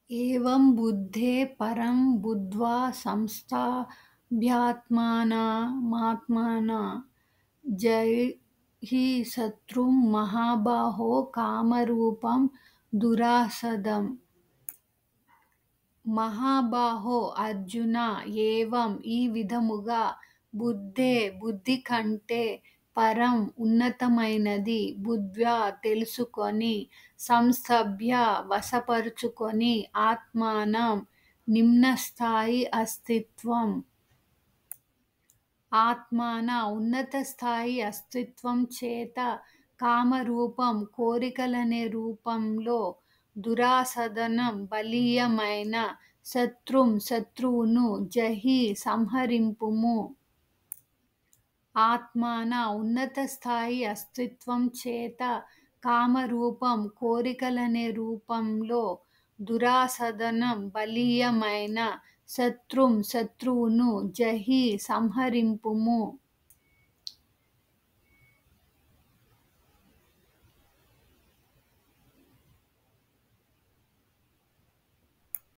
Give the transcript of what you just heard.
एवं बुद्धे परं बुद्ध्वा संस्थाभ्यात्मानमात्मना जहि शत्रुं महाबाहो कामरूपं दुरासदम्। మహాబాహో అర్జున, ఏవం ఈ విధముగా, బుద్ధే బుద్ధి కంటే, పరం ఉన్నతమైనది, బుద్ధ్యా తెలుసుకొని, సంస్థభ్య వశపరుచుకొని, ఆత్మానం నిమ్నస్థాయి అస్తిత్వం, ఆత్మాన ఉన్నత స్థాయి అస్తిత్వం చేత, కామరూపం కోరికలనే రూపంలో, దురాసదనం బలీయమైన, శత్రువును జహి సంహరింపుము. ఆత్మాన ఉన్నత స్థాయి అస్తిత్వం చేత, కామరూపం కోరికలనే రూపంలో, దురాసదనం బలీయమైన, శత్రువును జహి సంహరింపుము.